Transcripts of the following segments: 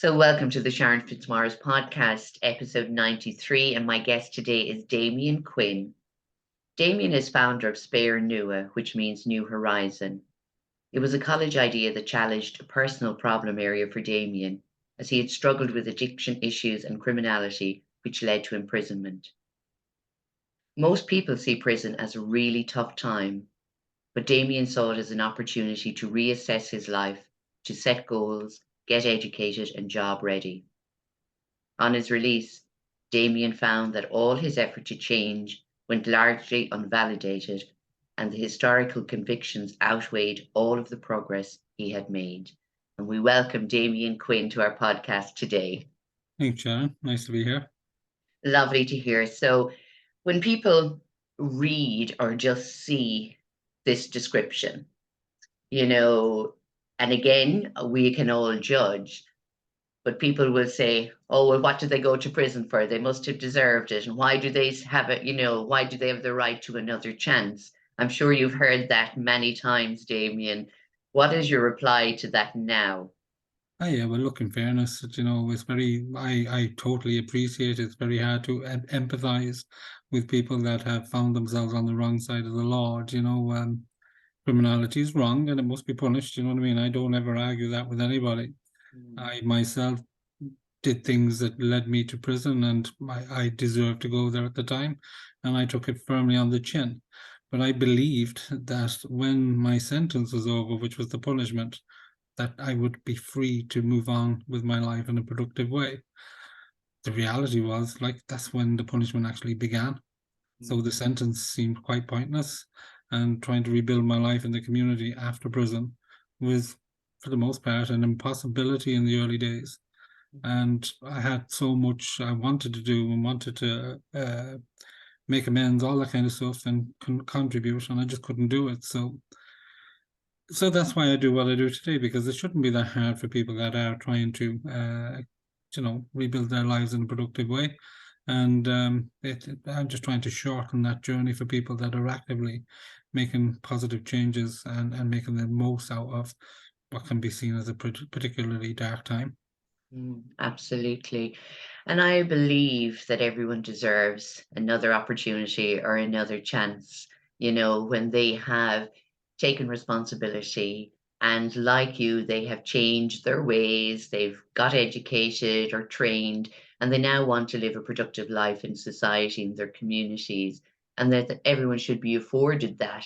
So, welcome to the Sharon Fitzmaurice podcast, episode 93. And my guest today is Damien Quinn. Damien is founder of Speire Nua, which means New Horizon. It was a college idea that challenged a personal problem area for Damien, as he had struggled with addiction issues and criminality, which led to imprisonment. Most people see prison as a really tough time, but Damien saw it as an opportunity to reassess his life, to set goals, get educated, and job ready. On his release, Damien found that all his effort to change went largely unvalidated, and the historical convictions outweighed all of the progress he had made. And we welcome Damien Quinn to our podcast today. Thanks, Sharon. Nice to be here. Lovely to hear. So, when people read or just see this description, and again, we can all judge, but people will say, oh, well, what did they go to prison for? They must have deserved it. And why do they have it? Why do they have the right to another chance? I'm sure you've heard that many times, Damien. What is your reply to that now? Yeah, well, look, in fairness, it's I totally appreciate it. It's very hard to empathize with people that have found themselves on the wrong side of the law. Criminality is wrong and it must be punished. You know what I mean? I don't ever argue that with anybody. I myself did things that led me to prison, and I deserved to go there at the time, and I took it firmly on the chin. But I believed that when my sentence was over, which was the punishment, that I would be free to move on with my life in a productive way. The reality was, that's when the punishment actually began. So the sentence seemed quite pointless, and trying to rebuild my life in the community after prison was, for the most part, an impossibility in the early days. And I had so much I wanted to do and wanted to make amends, all that kind of stuff, and contribute, and I just couldn't do it. So that's why I do what I do today, because it shouldn't be that hard for people that are trying to, rebuild their lives in a productive way. And I'm just trying to shorten that journey for people that are actively making positive changes and making the most out of what can be seen as a particularly dark time. Absolutely. And I believe that everyone deserves another opportunity or another chance, when they have taken responsibility and, like you, they have changed their ways, they've got educated or trained, and they now want to live a productive life in society, in their communities, and that everyone should be afforded that.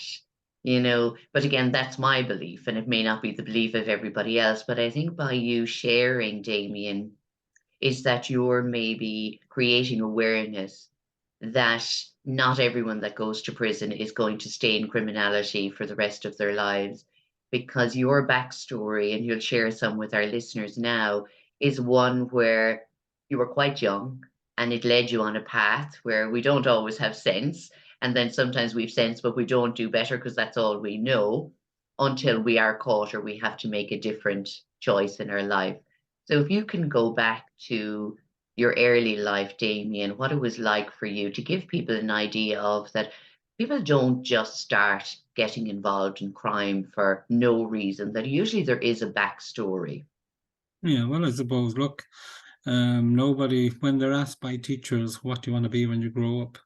But again, that's my belief, and it may not be the belief of everybody else. But I think by you sharing, Damien, is that you're maybe creating awareness that not everyone that goes to prison is going to stay in criminality for the rest of their lives, because your backstory, and you'll share some with our listeners now, is one where you were quite young and it led you on a path where we don't always have sense. And then sometimes we've sense, but we don't do better because that's all we know until we are caught or we have to make a different choice in our life. So if you can go back to your early life, Damien, what it was like for you, to give people an idea of that people don't just start getting involved in crime for no reason, that usually there is a backstory. Yeah, well, I suppose, look, nobody, when they're asked by teachers, what do you want to be when you grow up?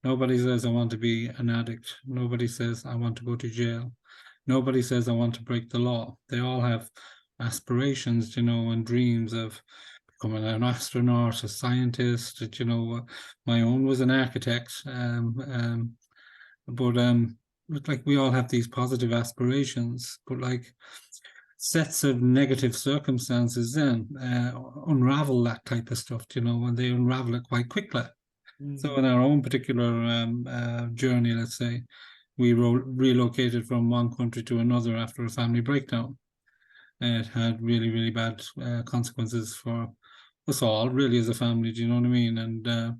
Nobody says, I want to be an addict. Nobody says, I want to go to jail. Nobody says, I want to break the law. They all have aspirations, and dreams of becoming an astronaut, a scientist. My own was an architect. But we all have these positive aspirations, but sets of negative circumstances then unravel that type of stuff, and they unravel it quite quickly. So in our own particular journey, let's say, we relocated from one country to another after a family breakdown. It had really, really bad consequences for us all, really, as a family. Do you know what I mean? And it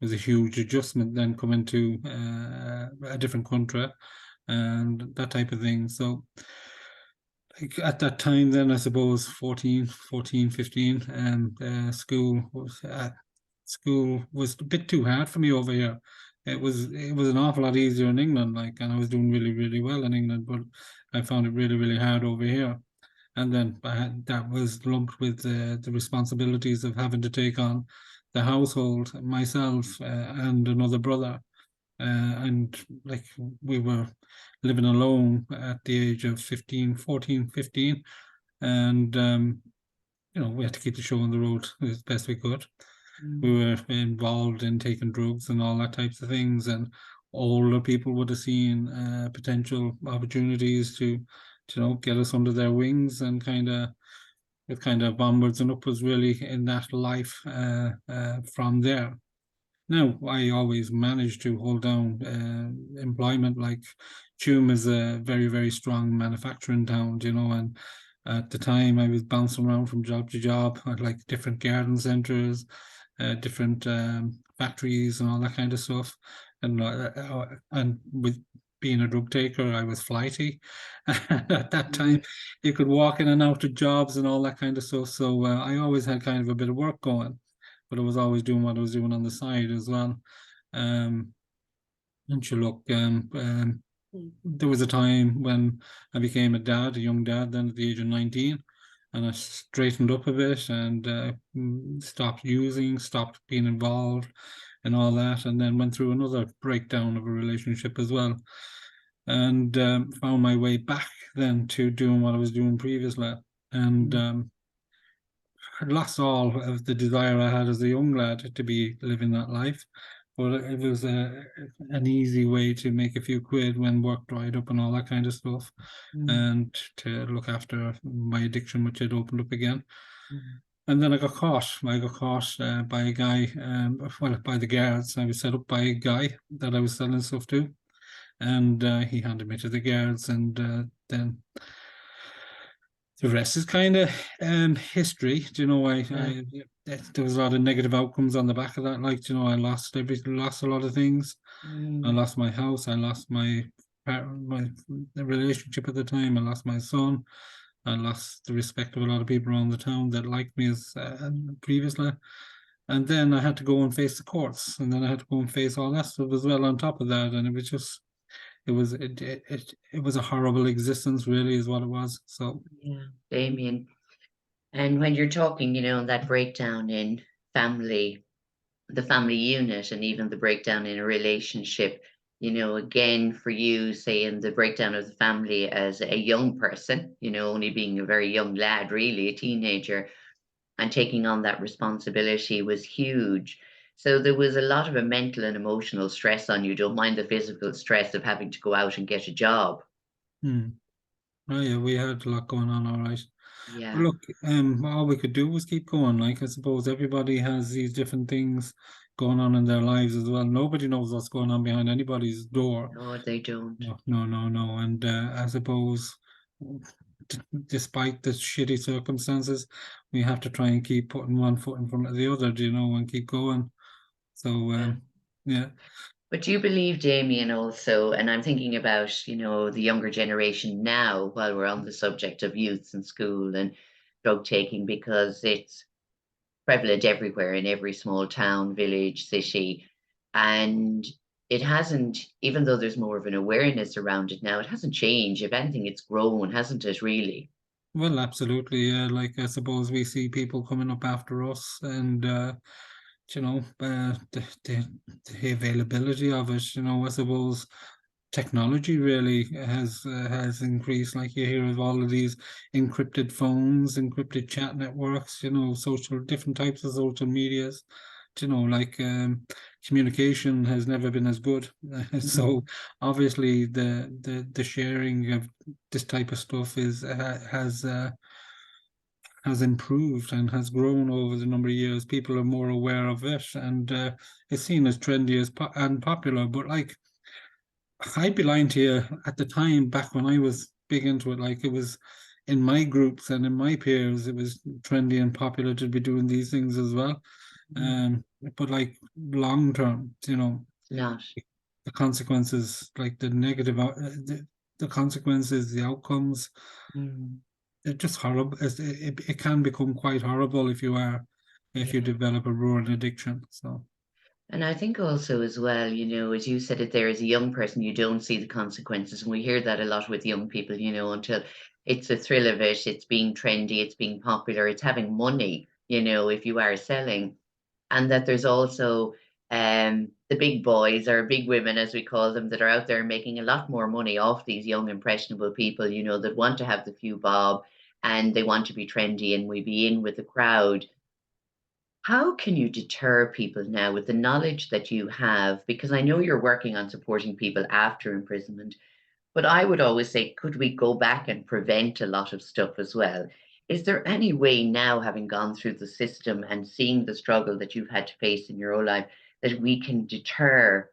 was a huge adjustment then coming to a different country and that type of thing. So at that time then, I suppose 14, 15, and school was a bit too hard for me over here. It was an awful lot easier in England, and I was doing really, really well in England, but I found it really, really hard over here. and then that was lumped with the responsibilities of having to take on the household, myself, and another brother. And like we were living alone at the age of 15, 14, 15. And, we had to keep the show on the road as best we could. We Mm, were involved in taking drugs and all that types of things. And older people would have seen potential opportunities to, get us under their wings and kind of onwards and upwards really in that life from there. Now, I always manage to hold down employment. Like Tuam is a very, very strong manufacturing town, and at the time I was bouncing around from job to job at like different garden centres, different factories and all that kind of stuff. And with being a drug taker, I was flighty. At that mm, time, you could walk in and out of jobs and all that kind of stuff. So I always had kind of a bit of work going, but I was always doing what I was doing on the side as well. Um, and sure, look, there was a time when I became a young dad, then at the age of 19, and I straightened up a bit and stopped using, stopped being involved and all that, and then went through another breakdown of a relationship as well, and found my way back then to doing what I was doing previously. And mm, I'd lost all of the desire I had as a young lad to be living that life. But it was an easy way to make a few quid when work dried up and all that kind of stuff, mm, and to look after my addiction, which had opened up again. mm, And then I got caught. I got caught by a guy, well, by the guards. I was set up by a guy that I was selling stuff to, and he handed me to the guards, and then the rest is kind of history. Do you know? yeah, There was a lot of negative outcomes on the back of that. Like, I lost a lot of things. I mm, lost my house. I lost my the relationship at the time. I lost my son. I lost the respect of a lot of people around the town that liked me as previously. And then I had to go and face the courts, and then I had to go and face all that stuff as well on top of that. And it was just, it was a horrible existence, really, is what it was. So. yeah, Damien. And when you're talking, that breakdown in family, the family unit, and even the breakdown in a relationship, again, for you, saying the breakdown of the family as a young person, only being a very young lad, really, a teenager, and taking on that responsibility was huge. So there was a lot of a mental and emotional stress on you. Don't mind the physical stress of having to go out and get a job. Hmm. Oh yeah, we had a lot going on, all right. But Yeah. look, all we could do was keep going. Like, I suppose everybody has these different things going on in their lives as well. Nobody knows what's going on behind anybody's door. No, they don't. No, no, no, no. And I suppose, despite the shitty circumstances, we have to try and keep putting one foot in front of the other, and keep going. So, Yeah. yeah. But do you believe, Damien, also, and I'm thinking about, the younger generation now, while we're on the subject of youths in school and drug taking, because it's prevalent everywhere in every small town, village, city. And it hasn't, even though there's more of an awareness around it now, it hasn't changed. If anything, it's grown, hasn't it, really? Well, absolutely. Yeah. Like, I suppose we see people coming up after us, and the availability of it. I suppose technology really has increased. Like, you hear of all of these encrypted phones, encrypted chat networks. Different types of social medias. Like, communication has never been as good. So Mm, obviously the sharing of this type of stuff has improved and has grown over the number of years. People are more aware of it, and it's seen as trendy and popular. But like, I'd be lying to you, at the time back when I was big into it, like, it was in my groups and in my peers, it was trendy and popular to be doing these things as well. mm. But like, long term, It's not. the consequences, like the consequences, the outcomes, Mm, it's just horrible. It can become quite horrible if you yeah. develop a rural addiction. So, And I think also as well, as you said it there, as a young person, you don't see the consequences. And we hear that a lot with young people, until it's the thrill of it, it's being trendy, it's being popular, it's having money, if you are selling. And that there's also the big boys or big women, as we call them, that are out there making a lot more money off these young, impressionable people, that want to have the few bob and they want to be trendy and we be in with the crowd. How can you deter people now with the knowledge that you have? Because I know you're working on supporting people after imprisonment, but I would always say, could we go back and prevent a lot of stuff as well? Is there any way now, having gone through the system and seeing the struggle that you've had to face in your whole life, that we can deter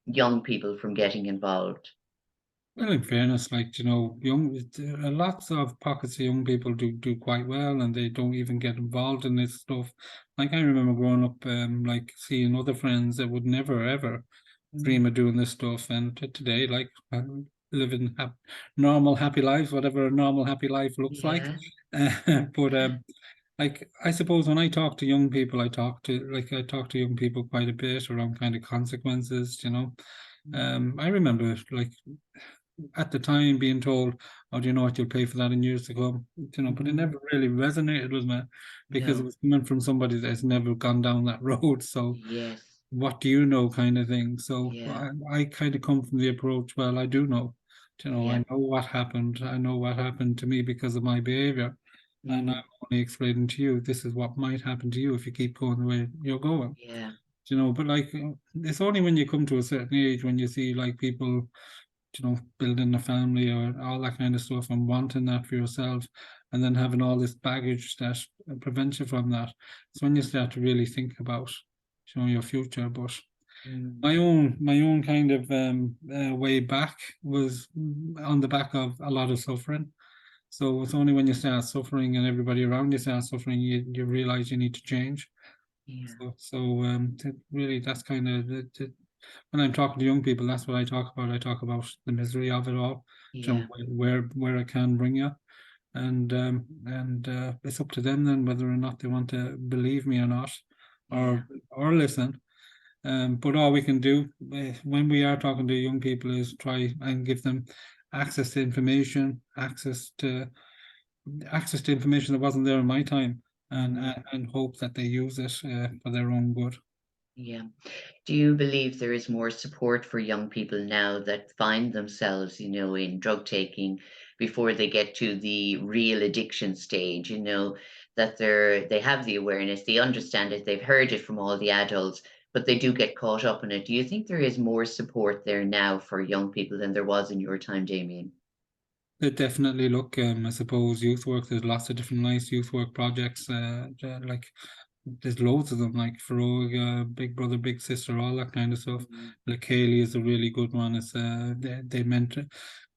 young people from getting involved? Well, in fairness, like, young lots of pockets of young people do quite well, and they don't even get involved in this stuff. Like I remember growing up, like seeing other friends that would never ever dream Mm. of doing this stuff, and today, like, living normal, happy lives, whatever a normal, happy life looks like. Yeah. But like, I suppose when I talk to young people, I talk to young people quite a bit around kind of consequences. Mm. I remember, like, at the time being told, "Oh, do you know what? You'll pay for that in years to come." But it Mhm. never really resonated with me because it No. was coming from somebody that's never gone down that road. So, Yes. what do you know, kind of thing. So, Yeah. I kind of come from the approach, well, I do know. I Yeah. know what happened. I know what happened to me because of my behavior, and I'm Mm. only explaining to you this is what might happen to you if you keep going the way you're going. Yeah. But like, it's only when you come to a certain age when you see like people, building a family or all that kind of stuff and wanting that for yourself, and then having all this baggage that prevents you from that. It's when you start to really think about, your future. But Mm. my own kind of way back was on the back of a lot of suffering. So it's only when you start suffering and everybody around you starts suffering, you realize you need to change. Yeah. So really, that's kind of when I'm talking to young people, that's what I talk about. I talk about the misery of it all, Yeah. where it can bring you, and it's up to them then whether or not they want to believe me or not, Yeah. or listen. But all we can do when we are talking to young people is try and give them access to information, access to information that wasn't there in my time, and Mm. and hope that they use it for their own good. Yeah. Do you believe there is more support for young people now that find themselves, in drug taking before they get to the real addiction stage, that they have the awareness, they understand it, they've heard it from all the adults, but they do get caught up in it. Do you think there is more support there now for young people than there was in your time, Damien? They definitely look, I suppose, youth work. There's lots of different nice youth work projects. Like there's loads of them, like Frog, Big Brother, Big Sister, all that kind of stuff. Mm. Like Kaylee is a really good one. It's they mentor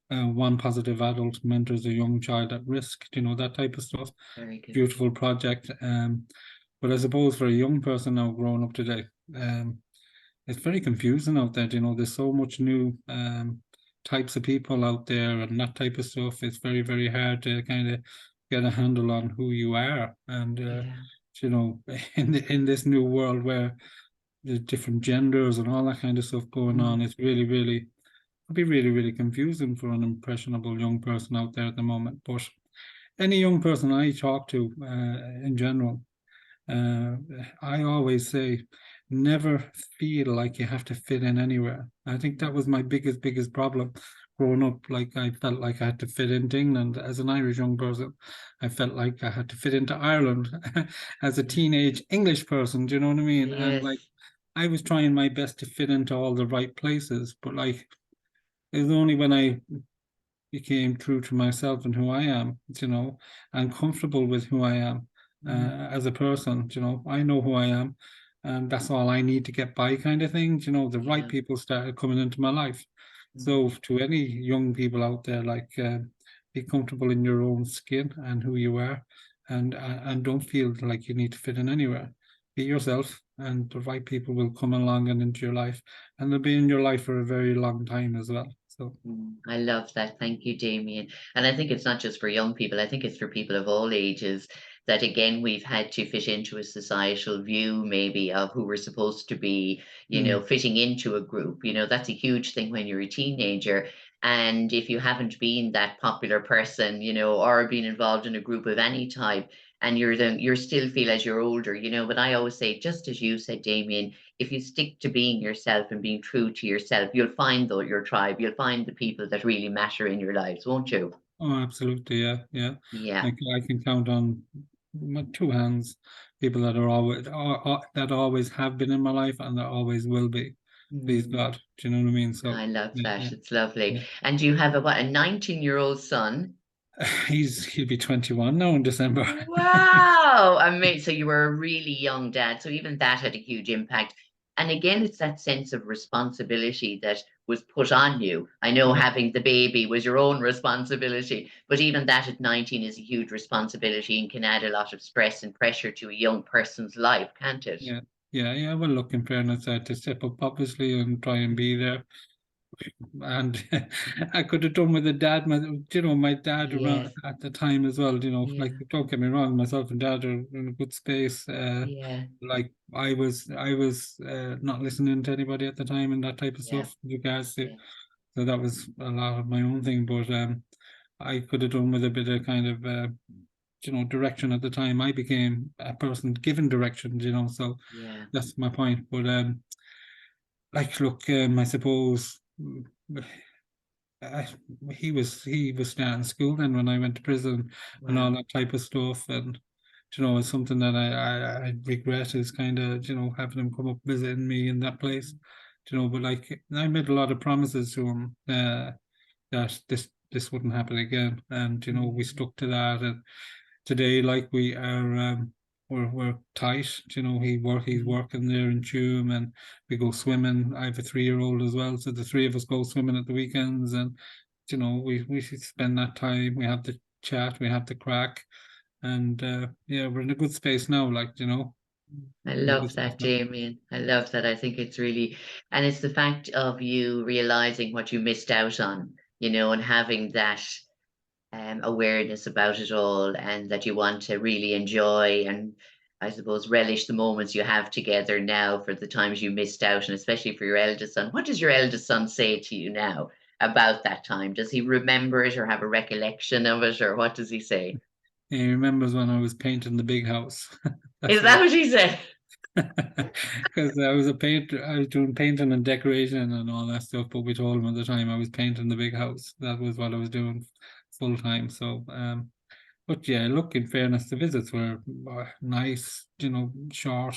one positive adult mentors a young child at risk. That type of stuff. Very good. Beautiful project. But I suppose for a young person now growing up today, um, it's very confusing out there. There's so much new types of people out there and that type of stuff. It's very, very hard to kind of get a handle on who you are. And Yeah. in this new world where there's different genders and all that kind of stuff going on, Mm. it's really, really it'd be really, really confusing for an impressionable young person out there at the moment. But any young person I talk to in general, uh, I always say, never feel like you have to fit in anywhere. I think that was my biggest problem growing up. Like I felt like I had to fit into England as an Irish young person. I felt like I had to fit into Ireland as a Yeah. teenage English person. Do you know what I mean? And like Yes. I was trying my best to fit into all the right places, but like it was only when I became true to myself and who I am, and comfortable with who I am Mm. as a person. I know who I am, and that's all I need to get by, kind of thing. The right Yeah. people started coming into my life. Mm. So, to any young people out there, like, be comfortable in your own skin and who you are, and don't feel like you need to fit in anywhere. Be yourself, and the right people will come along and into your life, and they'll be in your life for a very long time as well. So. I love that. Thank you, Damien. And I think it's not just for young people. I think it's for people of all ages that again we've had to fit into a societal view maybe of who we're supposed to be, Mm. fitting into a group. That's a huge thing when you're a teenager. And if you haven't been that popular person, or been involved in a group of any type, and you're still feel as you're older, but I always say, just as you said, Damien, if you stick to being yourself and being true to yourself, you'll find though your tribe, you'll find the people that really matter in your lives, won't you? Oh, absolutely, yeah, yeah. Yeah. Like I can count on my two hands people that that always have been in my life and that always will be. Please Mm, God, do you know what I mean? So I love yeah, that. yeah, It's lovely. yeah. And you have a 19-year-old son? He'll be 21 now in December. Wow, amazing. So you were a really young dad. So even that had a huge impact. And again, it's that sense of responsibility that was put on you. I know Yeah, having the baby was your own responsibility, but even that at 19 is a huge responsibility and can add a lot of stress and pressure to a young person's life, can't it? yeah, yeah, yeah. Well, look, in fairness, I had to step up obviously and try and be there. And I could have done with a dad, my dad Yes, around at the time as well. Like yeah, don't get me wrong, myself and dad are in a good space. yeah, Like I was not listening to anybody at the time and that type of yeah, stuff with regards to. yeah, So that was a lot of my own thing, but I could have done with a bit of kind of direction at the time. I became a person given direction, so yeah. that's my point. But like, look, I suppose. I, he was starting school then when I went to prison and all Wow. that type of stuff, and it's something that I regret is kind of having him come up visiting me in that place, but like I made a lot of promises to him that this wouldn't happen again, and we Mm, stuck to that, and today like we are we're tight. He's mm, working there in Tuam, and we go swimming. I have a 3-year-old as well, so the three of us go swimming at the weekends, and we should spend that time. We have the chat, we have the crack, and yeah, we're in a good space now. Like I in a good love space that, now. Damien. I love that. I think it's really, and it's the fact of you realizing what you missed out on, and having that awareness about it all, and that you want to really enjoy and, I suppose, relish the moments you have together now for the times you missed out, and especially for your eldest son. What does your eldest son say to you now about that time? Does he remember it or have a recollection of it, or what does he say? He remembers when I was painting the big house. That's Is what that what he said? because I was a painter. I was doing painting and decoration and all that stuff. But we told him at the time I was painting the big house. That was what I was doing full time. So, but yeah, look. In fairness, the visits were nice. Short.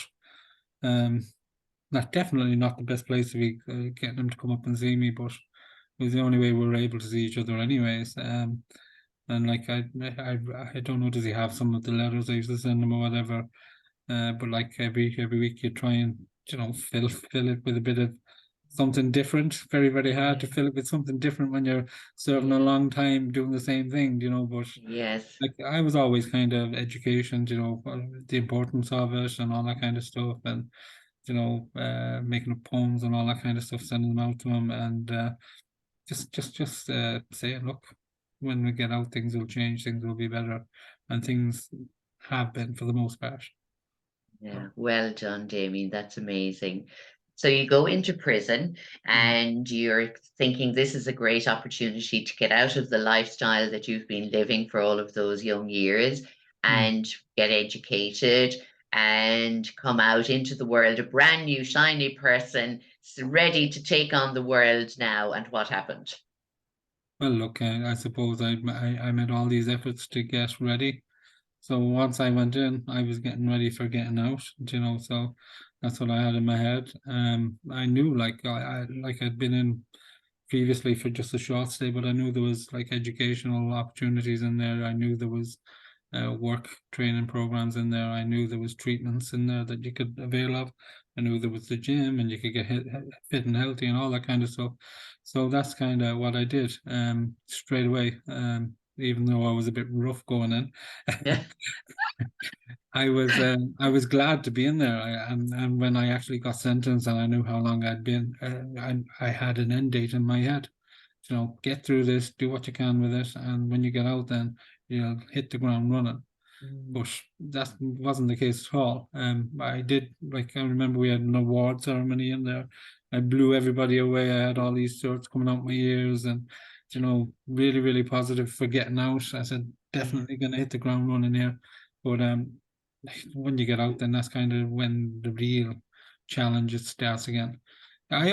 Um, Not definitely not the best place to be getting them to come up and see me, but it was the only way we were able to see each other, anyways. And like I don't know, does he have some of the letters I used to send him or whatever? But like every week you try and fill it with a bit of something different. Very, very hard to Yeah, fill it with something different when you're serving a yeah, long time doing the same thing, but yes. like I was always kind of education, the importance of it and all that kind of stuff, and making up poems and all that kind of stuff, sending them out to him, and just saying, look, when we get out, things will change, things will be better, and things have been for the most part. Yeah, So, well done, Damien. That's amazing. So you go into prison mm, and you're thinking this is a great opportunity to get out of the lifestyle that you've been living for all of those young years mm. and get educated and come out into the world, a brand new, shiny person, ready to take on the world now. And what happened? Well, look, I suppose I made all these efforts to get ready. So once I went in, I was getting ready for getting out, so that's what I had in my head. I knew like I'd been in previously for just a short stay, but I knew there was like educational opportunities in there. I knew there was work training programs in there. I knew there was treatments in there that you could avail of. I knew there was the gym and you could get fit and healthy and all that kind of stuff. So that's kind of what I did straight away. Even though I was a bit rough going in. Yeah. I was glad to be in there, and when I actually got sentenced and I knew how long I'd been, I had an end date in my head. Get through this, do what you can with it, and when you get out, then you'll hit the ground running. Mm. But that wasn't the case at all. I did, like, I remember we had an award ceremony in there. I blew everybody away. I had all these sorts coming out my ears, and really, really positive for getting out. I said, Yeah. definitely going to hit the ground running here. But when you get out, then that's kind of when the real challenge starts again. I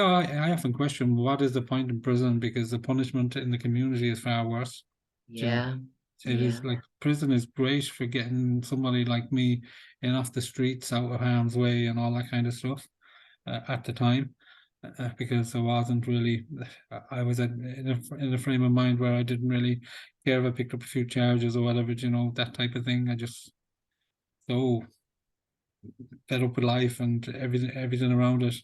often question, what is the point in prison, because the punishment in the community is far worse. You know, Yeah. it Yeah. is like, prison is great for getting somebody like me in off the streets, out of harm's way, and all that kind of stuff at the time, because I wasn't really, I was in a frame of mind where I didn't really care if I picked up a few charges or whatever, that type of thing. I just so fed up with life and everything around it.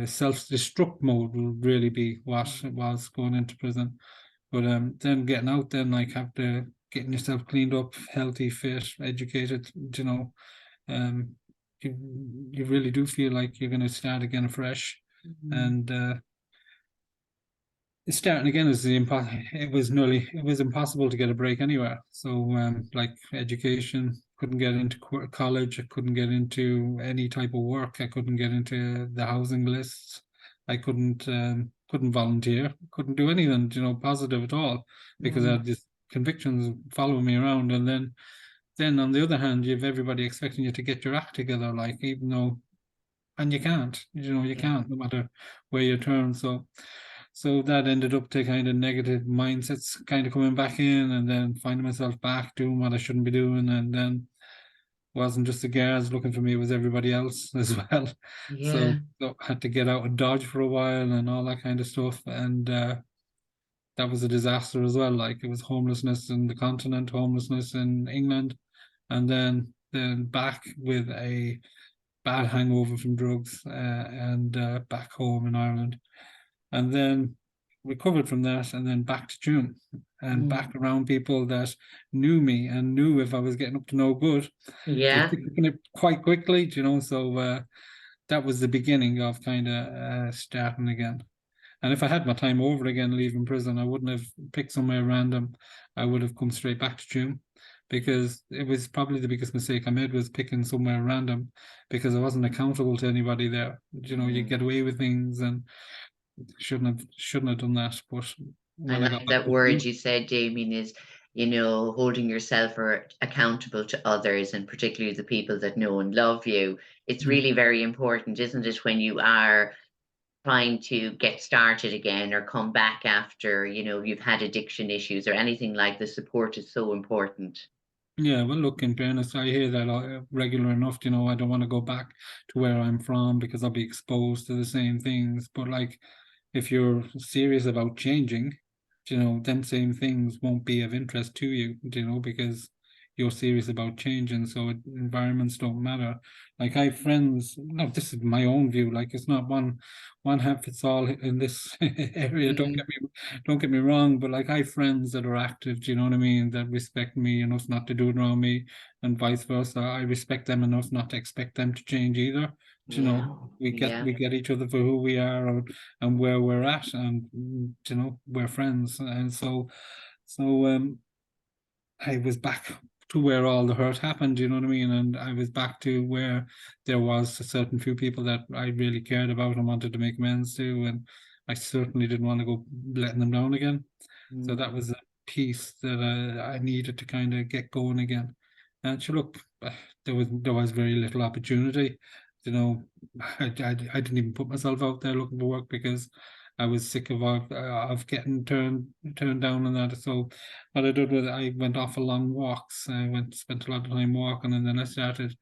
Self-destruct mode would really be what it was going into prison. But then getting out, then like have to getting yourself cleaned up, healthy, fit, educated, um, you you really do feel like you're going to start again afresh, Mm. and starting again is it was impossible to get a break anywhere. So like education, couldn't get into college, I couldn't get into any type of work, I couldn't get into the housing lists, I couldn't volunteer, couldn't do anything positive at all, because I Mm. had these convictions following me around. And then on the other hand, you have everybody expecting you to get your act together, like, even though, and you can't, you Yeah. can't, no matter where you turn. So that ended up to kind of negative mindsets kind of coming back in, and then finding myself back doing what I shouldn't be doing. And then wasn't just the guards looking for me, it was everybody else as well. So, Yeah. so I had to get out of Dodge for a while and all that kind of stuff. And that was a disaster as well. Like, it was homelessness in the continent, homelessness in England, and then back with a bad hangover from drugs, and back home in Ireland, and then recovered from that, and then back to June, and Mm. back around people that knew me and knew if I was getting up to no good, they Yeah. picked it quite quickly, So that was the beginning of kind of starting again. And if I had my time over again leaving prison, I wouldn't have picked somewhere random. I would have come straight back to June, because it was probably the biggest mistake I made, was picking somewhere random, because I wasn't accountable to anybody there. You Mm. get away with things, and shouldn't have done that. But I when I got like back that to word June, you said, Damien, is, holding yourself or accountable to others, and particularly the people that know and love you. It's mm, really very important, isn't it, when you are trying to get started again or come back after, you've had addiction issues or anything like the support is so important. yeah, well, look, in fairness, I hear that regular enough. I don't want to go back to where I'm from, because I'll be exposed to the same things. But like, if you're serious about changing, them same things won't be of interest to you, because you're serious about changing. So environments don't matter. Like, I have friends. No, this is my own view. Like, it's not one hat fits all in this area. Mm. Don't get me wrong, but like, I have friends that are active, do you know what I mean, that respect me enough not to do it around me, and vice versa. I respect them enough not to expect them to change either. Do you Yeah. know, we get Yeah. we get each other for who we are, and where we're at, and we're friends. And so I was back to where all the hurt happened, you know what I mean? And I was back to where there was a certain few people that I really cared about and wanted to make amends to, and I certainly didn't want to go letting them down again. So that Mm. was a piece that I needed to kind of get going again. And so look, there was very little opportunity. You know, I didn't even put myself out there looking for work, because I was sick of getting turned down on that. So what I did was, I went off for long walks. I spent a lot of time walking, and then I started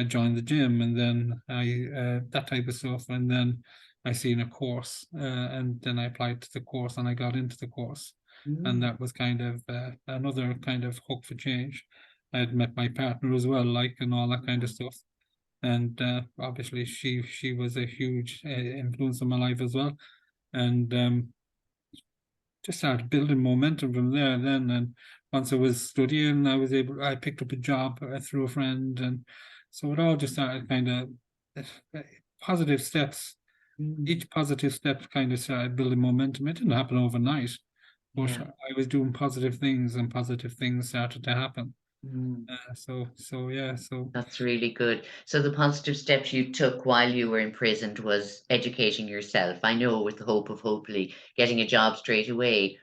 joined the gym, and then I that type of stuff, and then I seen a course, and then I applied to the course, and I got into the course, and Mm. that was kind of another kind of hook for change. I had met my partner as well, like, and all that kind of Yeah. stuff, and obviously she was a huge influence on my life as well, and just started building momentum from there then. And once I was studying, I picked up a job through a friend, and so it all just started kind of uh, positive steps. Mm. Each positive step kind of started building momentum. It didn't happen overnight, but Yeah. I was doing positive things, and positive things started to happen. Mm. So yeah, so That's really good. So the positive steps you took while you were imprisoned was educating yourself. I know with the hope of hopefully getting a job straight away.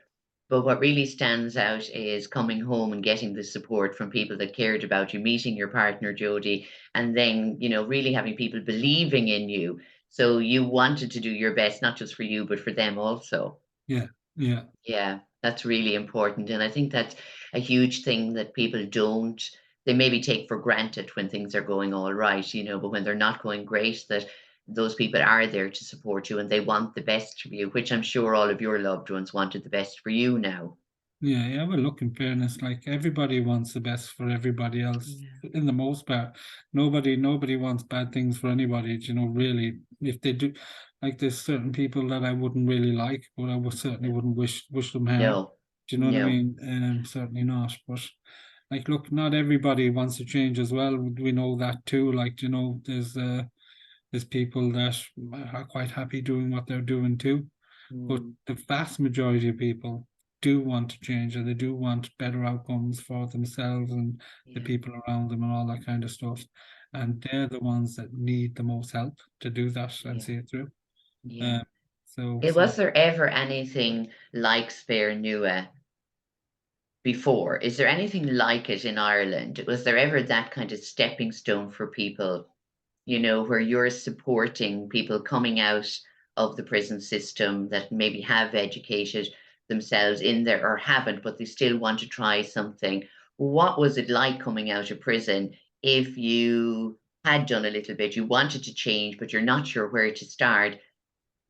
But what really stands out is coming home and getting the support from people that cared about you, meeting your partner, Jody, and then, really having people believing in you. So you wanted to do your best, not just for you, but for them also. yeah, yeah. Yeah, that's really important. And I think that's a huge thing that people don't, they maybe take for granted when things are going all right, but when they're not going great, that those people are there to support you and they want the best for you, which I'm sure all of your loved ones wanted the best for you now. Yeah, yeah. Well, look, in fairness, like everybody wants the best for everybody else. Yeah. In the most part, nobody wants bad things for anybody. Really, if they do, like there's certain people that I wouldn't really like, but I would certainly Yeah. wouldn't wish them harm. No, Do you know what I no. mean? Certainly not. But like, look, not everybody wants to change as well. We know that too. Like, there's people that are quite happy doing what they're doing too. But Mm, the vast majority of people do want to change and they do want better outcomes for themselves and the yeah, people around them and all that kind of stuff. And they're the ones that need the most help to do that and yeah, see it through. yeah. Um, so, Was so there ever anything like Speire Nua before? Is there anything like it in Ireland? Was there ever that kind of stepping stone for people, where you're supporting people coming out of the prison system that maybe have educated themselves in there or haven't, but they still want to try something? What was it like coming out of prison if you had done a little bit, you wanted to change, but you're not sure where to start?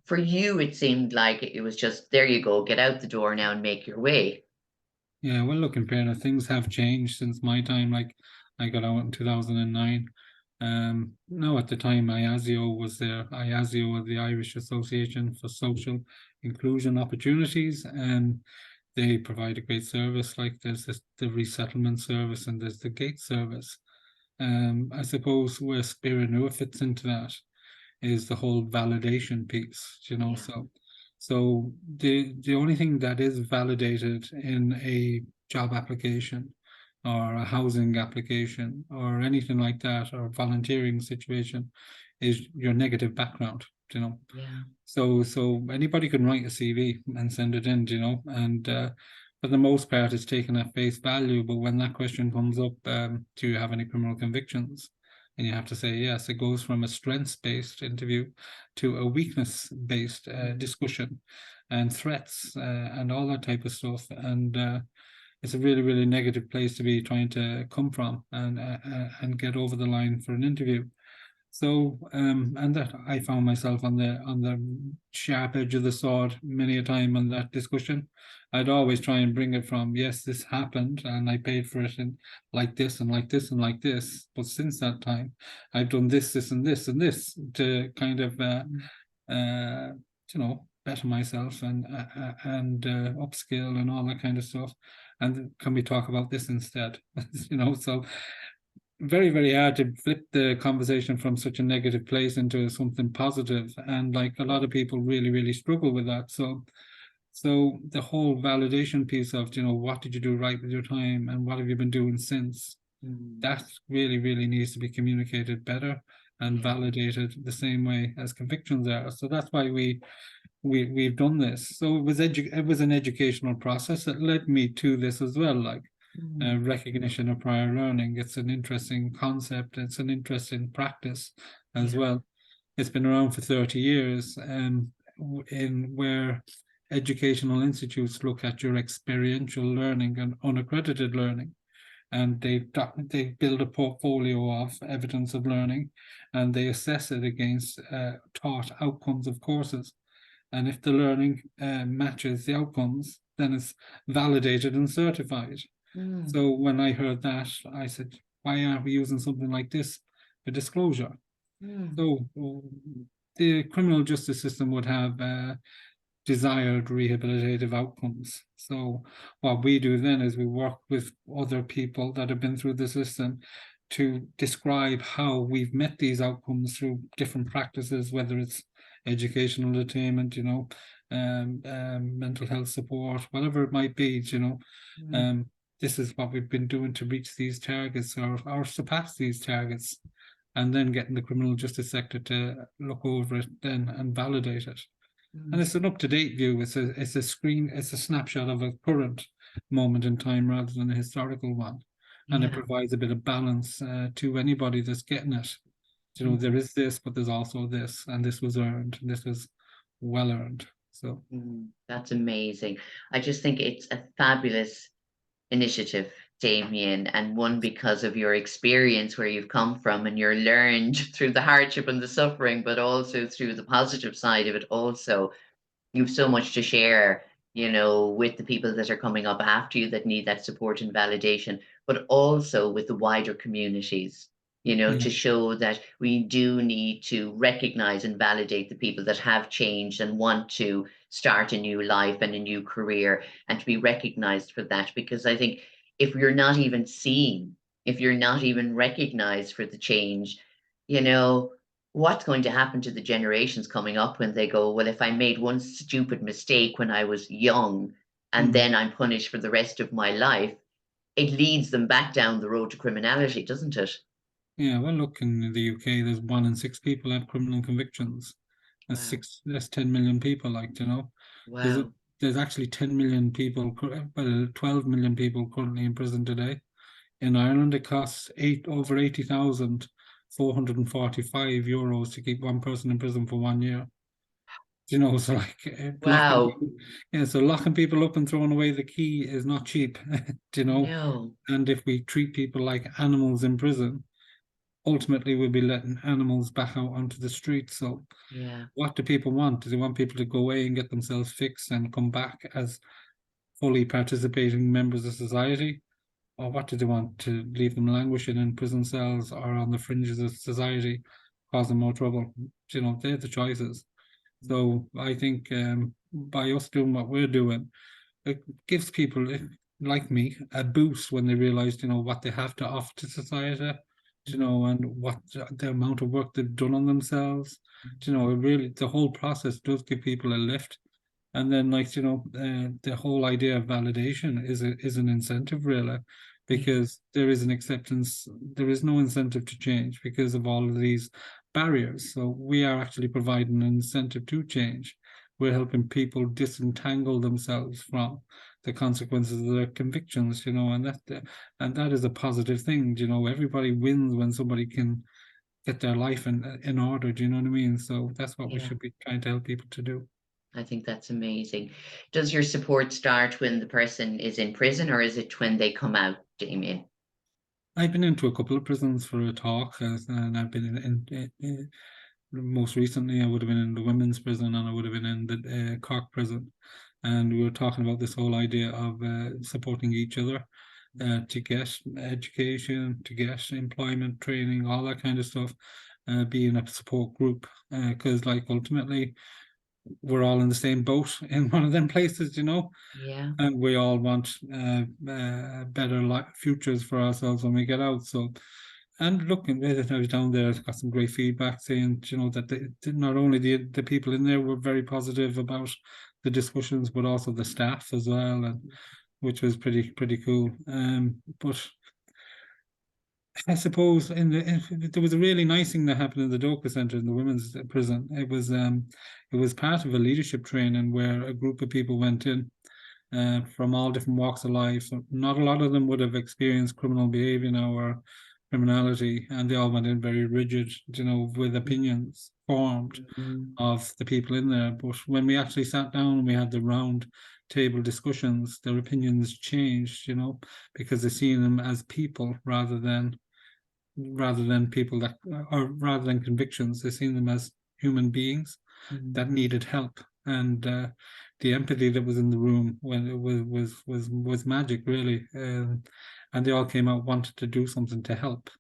For you, it seemed like it was just, there you go, get out the door now and make your way. yeah, well, look, in fairness, things have changed since my time. Like, I got out in 2009. No, at the time, IASIO was there. IASIO was the Irish Association for Social Inclusion Opportunities, and they provide a great service. Like, there's the resettlement service and there's the gate service. I suppose where Speire Nua fits into that is the whole validation piece, Yeah, so the only thing that is validated in a job application or a housing application or anything like that or volunteering situation is your negative background, you know. yeah, So anybody can write a CV and send it in, and for the most part, it's taken at face value. But when that question comes up, do you have any criminal convictions? And you have to say yes. It goes from a strengths-based interview to a weakness-based mm, discussion, and threats and all that type of stuff. And it's a really, really negative place to be trying to come from and get over the line for an interview. So, and that I found myself on the sharp edge of the sword many a time on that discussion. I'd always try and bring it from, yes, this happened and I paid for it and like this and like this and like this. But since that time, I've done this, this, and this and this to kind of mm, uh, better myself and upskill and all that kind of stuff. And can we talk about this instead? So very, very hard to flip the conversation from such a negative place into something positive. And like a yeah, lot of people really, really struggle with that. So the whole validation piece of, what did you do right with your time and what have you been doing since? mm, That really, really needs to be communicated better and yeah, validated the same way as convictions are. So that's why we've done this. So it was an educational process that led me to this as well. Like mm, recognition of prior learning. It's an interesting concept. It's an interesting practice as yeah, well. It's been around for 30 years, in where educational institutes look at your experiential learning and unaccredited learning, and they build a portfolio of evidence of learning, and they assess it against taught outcomes of courses. And if the learning matches the outcomes, then it's validated and certified. mm, So when I heard that, I said, why aren't we using something like this for disclosure? mm, So the criminal justice system would have desired rehabilitative outcomes. So what we do then is we work with other people that have been through the system to describe how we've met these outcomes through different practices, whether it's educational attainment, mental health support, whatever it might be, mm, Um, this is what we've been doing to reach these targets or surpass these targets, and then getting the criminal justice sector to look over it then and validate it. And Mm, it's an up-to-date view. It's a snapshot of a current moment in time rather than a historical one. And it yeah. provides a bit of balance to anybody that's getting it. There Mm, is this, but there's also this, and this was earned, and this was well earned. So that's amazing. I just think it's a fabulous initiative, Damien, and one because of your experience where you've come from and you're learned through the hardship and the suffering, but also through the positive side of it also. You've so much to share, with the people that are coming up after you that need that support and validation, but also with the wider communities, yeah, to show that we do need to recognize and validate the people that have changed and want to start a new life and a new career and to be recognized for that. Because I think if you're not even seen, if you're not even recognized for the change, you know, what's going to happen to the generations coming up when they go, well, if I made one stupid mistake when I was young and mm, then I'm punished for the rest of my life, it leads them back down the road to criminality, doesn't it? yeah. Well, look, in the UK, there's 1 in 6 people have criminal convictions. Wow. That's 10 million people. There's a, Wow. there's actually 10 million people, well, 12 million people currently in prison today. In Ireland, it costs over 80,445 euros to keep one person in prison for 1 year. So locking Wow. people, yeah, so locking people up and throwing away the key is not cheap. No. And if we treat people like animals in prison, ultimately we'll be letting animals back out onto the streets. So Yeah. what do people want? Do they want people to go away and get themselves fixed and come back as fully participating members of society? Or what do they want? To leave them languishing in prison cells or on the fringes of society, causing more trouble? They're the choices. So I think by us doing what we're doing, it gives people like me a boost when they realize, what they have to offer to society, and what the amount of work they've done on themselves. It really, the whole process does give people a lift. And then, the whole idea of validation is an incentive, really, Yeah. because there is an acceptance. There is no incentive to change because of all of these barriers. So we are actually providing an incentive to change. We're helping people disentangle themselves from the consequences of their convictions, and that is a positive thing. Everybody wins when somebody can get their life in order. Do you know what I mean? So that's what we Yeah. should be trying to help people to do. I think that's amazing. Does your support start when the person is in prison or is it when they come out, Damien? I've been into a couple of prisons for a talk, and I've been most recently. I would have been in the women's prison, and I would have been in the Cork prison, and we were talking about this whole idea of supporting each other to get education, to get employment training, all that kind of stuff. Being a support group, because ultimately we're all in the same boat in one of them places, Yeah. and we all want better futures for ourselves when we get out. So, and looking at it, I was down there, got some great feedback saying, that not only the people in there were very positive about the discussions, but also the staff as well, and which was pretty cool. But I suppose there was a really nice thing that happened in the Doka Centre in the women's prison. It was part of a leadership training where a group of people went in from all different walks of life. So not a lot of them would have experienced criminal behavior now or criminality, and they all went in very rigid, with opinions formed Mhm. of the people in there. But when we actually sat down and we had the round table discussions, their opinions changed, because they see them as people rather than people that, or rather than convictions. They seen them as human beings that Mhm. needed help, and the empathy that was in the room when it was magic, really. And they all came out wanted to do something to help.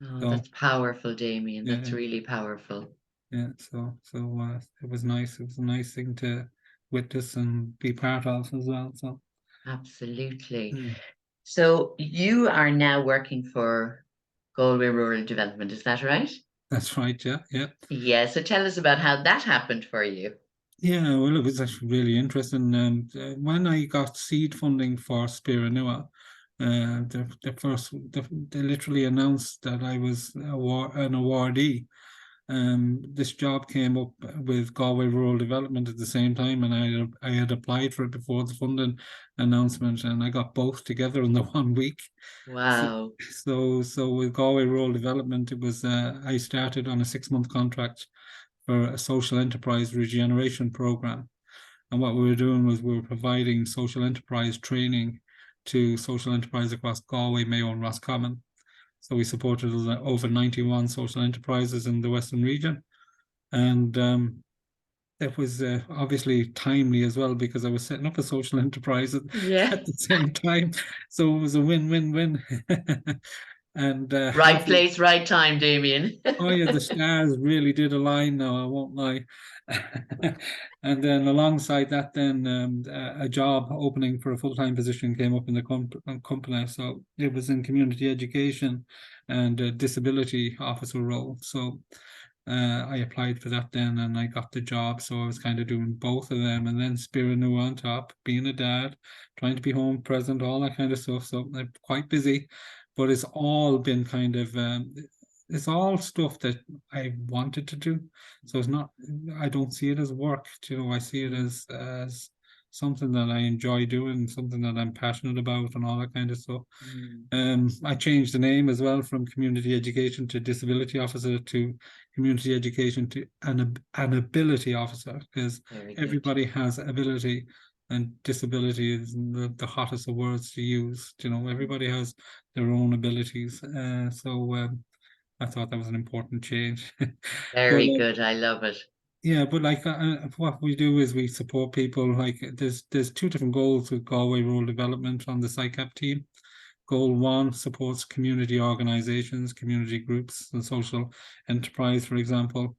Oh, So that's powerful, Damien. yeah, That's really powerful. yeah. So it was nice. It was a nice thing to witness and be part of as well. So Absolutely. mm, So you are now working for Galway Rural Development, is that right? that's right. Yeah, yeah. Yeah. So tell us about how that happened for you. Yeah, well, it was actually really interesting. When I got seed funding for Speire Nua, They literally announced that I was an awardee. This job came up with Galway Rural Development at the same time, and I had applied for it before the funding announcement, and I got both together in the 1 week. So Wow. so with Galway Rural Development, it was I started on a 6 month contract for a social enterprise regeneration program. And what we were doing was we were providing social enterprise training to social enterprise across Galway, Mayo, and Roscommon. So we supported over 91 social enterprises in the Western region. And it was obviously timely as well because I was setting up a social enterprise Yeah. at the same time. So it was a win-win-win. And Right place, right time, Damien. oh yeah, the stars really did align now, I won't lie. And then alongside that, then a job opening for a full-time position came up in the company. So it was in community education and a disability officer role. So I applied for that then and I got the job. So I was kind of doing both of them. And then Speire Nua on top, being a dad, trying to be home present, all that kind of stuff. So I'm quite busy, but it's all been kind of it's all stuff that I wanted to do. So it's not, I don't see it as work, I see it Mm, as something that I enjoy doing, something that I'm passionate about and all that kind of stuff. mm. I changed the name as well from community education to disability officer to community education to an ability officer because Very good. everybody has ability and disability is the hottest of words to use. Mm. Everybody has their own abilities. So I thought that was an important change. But Very good. I love it. yeah, but like what we do is we support people. Like there's two different goals with Galway Rural Development on the SICAP team. Goal one supports community organizations, community groups, and social enterprise, for example,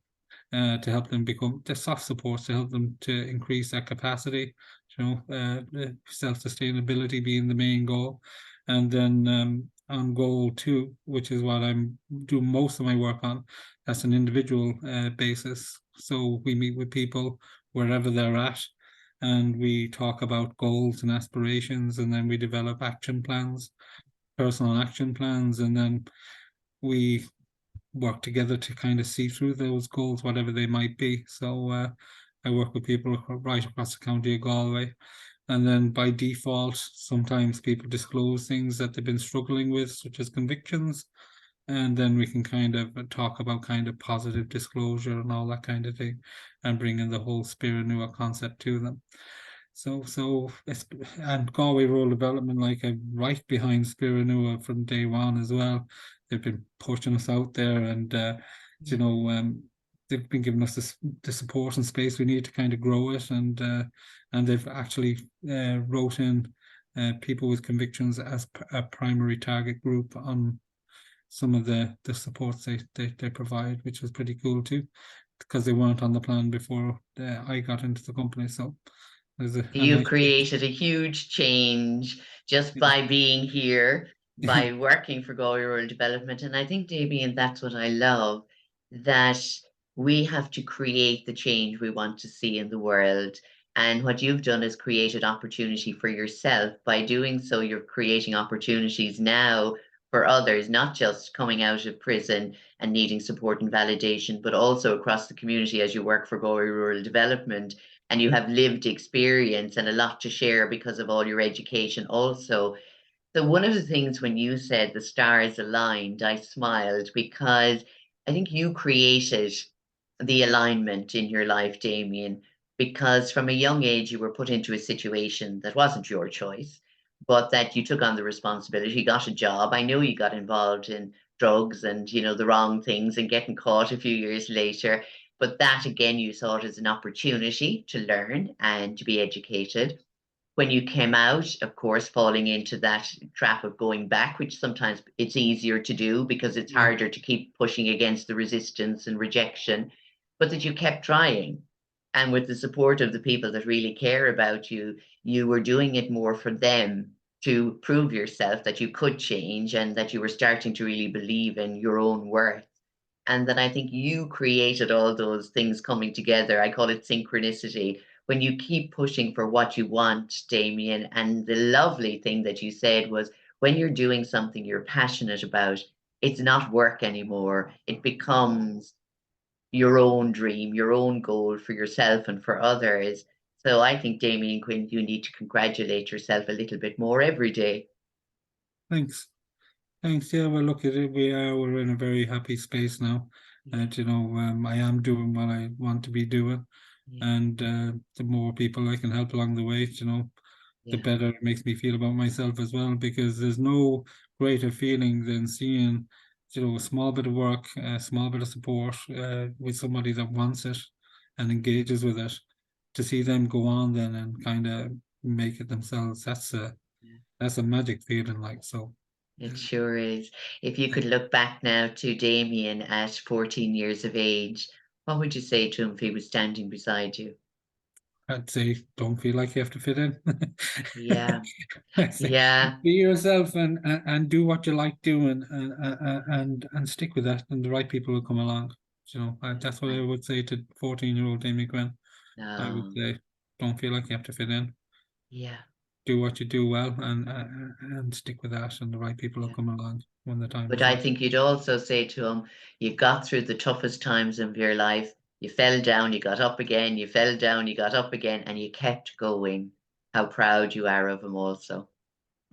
to help them become the soft supports to help them to increase their capacity. Self-sustainability being the main goal, and then on goal two, which is what I'm doing most of my work on, that's an individual basis. So we meet with people wherever they're at, and we talk about goals and aspirations, and then we develop action plans, personal action plans, and then we work together to kind of see through those goals, whatever they might be. So I work with people right across the county of Galway. And then by default, sometimes people disclose things that they've been struggling with, such as convictions. And then we can kind of talk about kind of positive disclosure and all that kind of thing and bring in the whole Speire Nua concept to them. So it's, and Galway Rural Development, like I'm right behind Speire Nua from day one as well. They've been pushing us out there, and you Mm. know, they've been giving us the support and space we need to kind of grow it, and they've actually wrote in people with convictions as a primary target group on some of the supports they provide, which was pretty cool too, because they weren't on the plan before I got into the company. So there's a You've nice change. created a huge change just Yeah. by being here, by working for Galway Rural Development. And I think, Damien, that's what I love, that we have to create the change we want to see in the world. And what you've done is created opportunity for yourself. By doing so, you're creating opportunities now for others, not just coming out of prison and needing support and validation, but also across the community as you work for Galway Rural Development and you have lived experience and a lot to share because of all your education also. So one of the things when you said the stars aligned, I smiled because I think you created the alignment in your life, Damien, because from a young age you were put into a situation that wasn't your choice, but that you took on the responsibility, got a job. I know you got involved in drugs and the wrong things and getting caught a few years later. But that again, you saw it as an opportunity to learn and to be educated when you came out, of course, falling into that trap of going back, which sometimes it's easier to do because it's Yeah. harder to keep pushing against the resistance and rejection, but that you kept trying. And with the support of the people that really care about you, you were doing it more for them to prove yourself that you could change and that you were starting to really believe in your own worth. And that I think you created all those things coming together. I call it synchronicity when you keep pushing for what you want, Damien. And the lovely thing that you said was, when you're doing something you're passionate about, it's not work anymore. It becomes your own dream, your own goal for yourself and for others. So I think, Damien Quinn, you need to congratulate yourself a little bit more every day. Thanks. Thanks. Yeah, well, look at it. We're in a very happy space now. Yeah, And, I am doing what I want to be doing. yeah, And the more people I can help along the way, the yeah, better it makes me feel about myself as well, because there's no greater feeling than seeing, a small bit of work, a small bit of support with somebody that wants it and engages with it, to see them go on then and kind of make it themselves. yeah. That's a magic feeling, like so. It uh, sure is. If you could look back now to Damien at 14 years of age, what would you say to him if he was standing beside you? I'd say don't feel like you have to fit in. Yeah, I'd say yeah, be yourself and do what you like doing, and stick with that, and the right people will come along. That's what I right. would say to 14-year-old Damien Quinn. I would No, say don't feel like you have to fit in. yeah, Do what you do well, and stick with that, and the right people will yeah. come along when the time But is I right. think you'd also say to him, you got through the toughest times of your life. You fell down, you got up again, you fell down, you got up again, and you kept going. How proud you are of him also.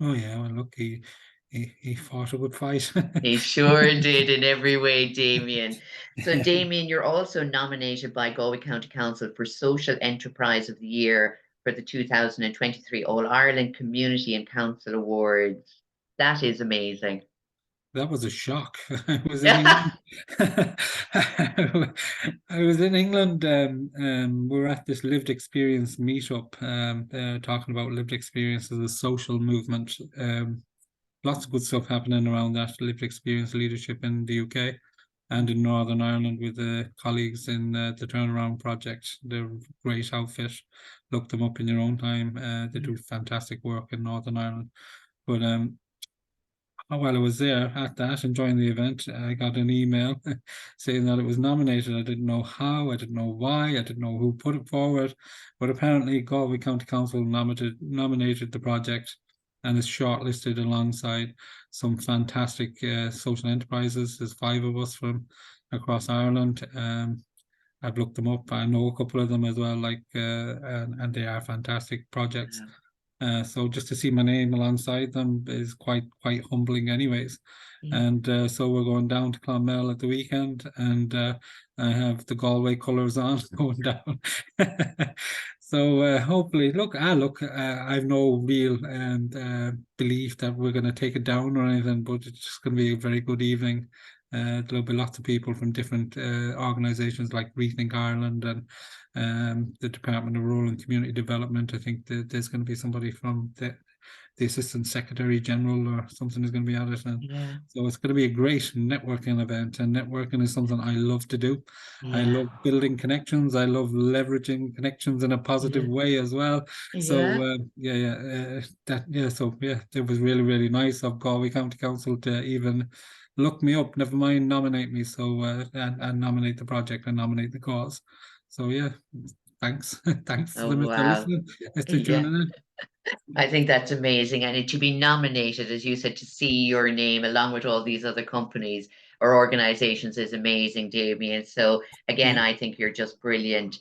Oh yeah, well look, he fought a good fight. He sure did in every way, Damien. So, Damien, you're also nominated by Galway County Council for Social Enterprise of the Year for the 2023 All Ireland Community and Council Awards. That is amazing. That was a shock. I was in England. I was in England. We were at this lived experience meetup, talking about lived experience as a social movement. Lots of good stuff happening around that lived experience leadership in the UK and in Northern Ireland with the colleagues in the Turnaround Project. They're a great outfit. Look them up in your own time. They Yeah, do fantastic work in Northern Ireland. But while I was there at that, enjoying the event, I got an email saying that it was nominated. I didn't know how, I didn't know why, I didn't know who put it forward, but apparently Galway County Council nominated the project and is shortlisted alongside some fantastic social enterprises. There's five of us from across Ireland. I've looked them up. I know a couple of them as well, and they are fantastic projects. yeah, So just to see my name alongside them is quite humbling, anyways. yeah. And so we're going down to Clonmel at the weekend, and I have the Galway colours on going down. So hopefully, I've no real belief that we're going to take it down or anything, but it's just going to be a very good evening. There'll be lots of people from different organisations like Rethink Ireland and the Department of Rural and Community Development. I think that there's going to be somebody from the Assistant Secretary General or something is going to be at it. And Yeah, so it's going to be a great networking event. And networking is something I love to do. I yeah, love building connections. I love leveraging connections in a positive yeah, way as well. So yeah. it was really, really nice of Galway County Council to even look me up, never mind nominate me. So and nominate the project and nominate the cause. So yeah, thanks. Thanks to Oh, them if they're wow. listening, if they're Yeah. tuning in. I think that's amazing. And to be nominated, as you said, to see your name along with all these other companies or organizations is amazing, Damien. So again, Yeah, I think you're just brilliant.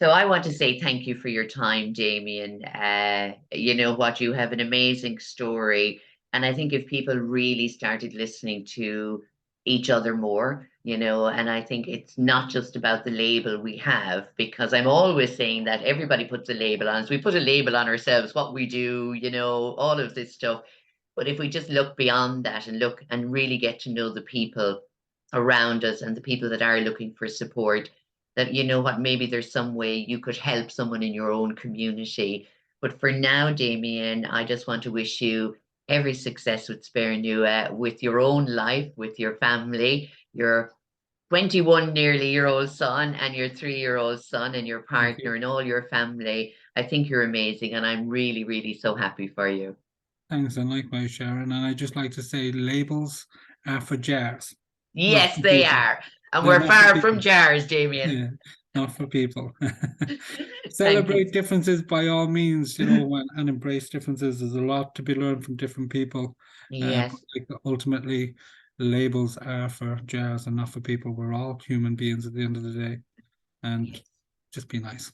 So I want to say thank you for your time, Damien. You know what, you have an amazing story. And I think if people really started listening to each other more, and I think it's not just about the label we have, because I'm always saying that everybody puts a label on us. We put a label on ourselves, what we do, all of this stuff. But if we just look beyond that and look and really get to know the people around us and the people that are looking for support, that what, maybe there's some way you could help someone in your own community. But for now, Damien, I just want to wish you every success with Speire Nua, with your own life, with your family, your 21 nearly year old son and your 3-year-old son and your thank partner you. and all your family. I think you're amazing, and I'm really, really so happy for you. Thanks, and likewise, Sharon. And I just like to say labels are for jars, not Yes, for they people. are. And They're we're not for far from people. jars, Damien. Yeah, not for people. Thank you. Celebrate differences by all means, and embrace differences. There's a lot to be learned from different people. But Yes. like, ultimately, labels are for jars and not for people. We're all human beings at the end of the day, and Yes. just be nice.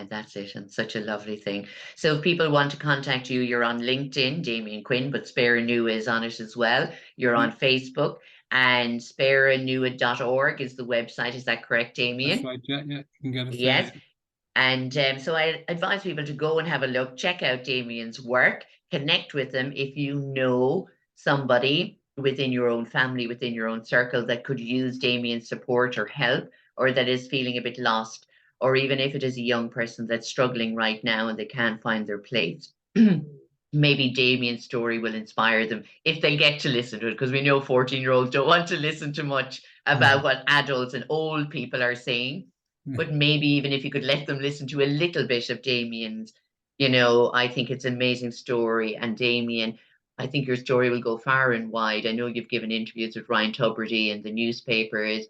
That's it, and such a lovely thing. So if people want to contact you, you're on LinkedIn, Damien Quinn, but Speire Nua is on it as well. You're Yeah, on Facebook, and speirenua.org is the website. Is that correct, that's Damien? right. Yeah, yeah, you can get us there. Yes. And so I advise people to go and have a look, check out Damien's work, connect with him if you know somebody within your own family, within your own circle that could use Damien's support or help, or that is feeling a bit lost, or even if it is a young person that's struggling right now and they can't find their place. Maybe Damien's story will inspire them if they get to listen to it, because we know 14-year-olds don't want to listen to much No. about what adults and old people are saying. Yeah. But maybe even if you could let them listen to a little bit of Damien's, I think it's an amazing story. And Damien, I think your story will go far and wide. I know you've given interviews with Ryan Tubridy and the newspapers.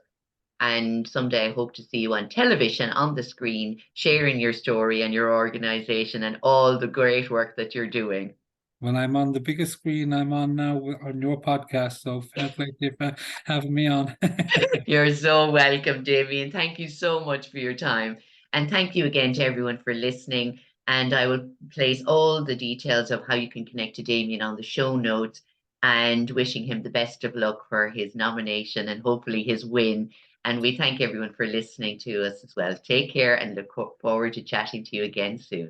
And someday I hope to see you on television, on the screen, sharing your story and your organization and all the great work that you're doing. When I'm on the biggest screen I'm on now on your podcast, so fair play to you for having me on. You're so welcome, Damien. Thank you so much for your time. And thank you again to everyone for listening. And I will place all the details of how you can connect to Damien on the show notes, and wishing him the best of luck for his nomination and hopefully his win. And we thank everyone for listening to us as well. Take care and look forward to chatting to you again soon.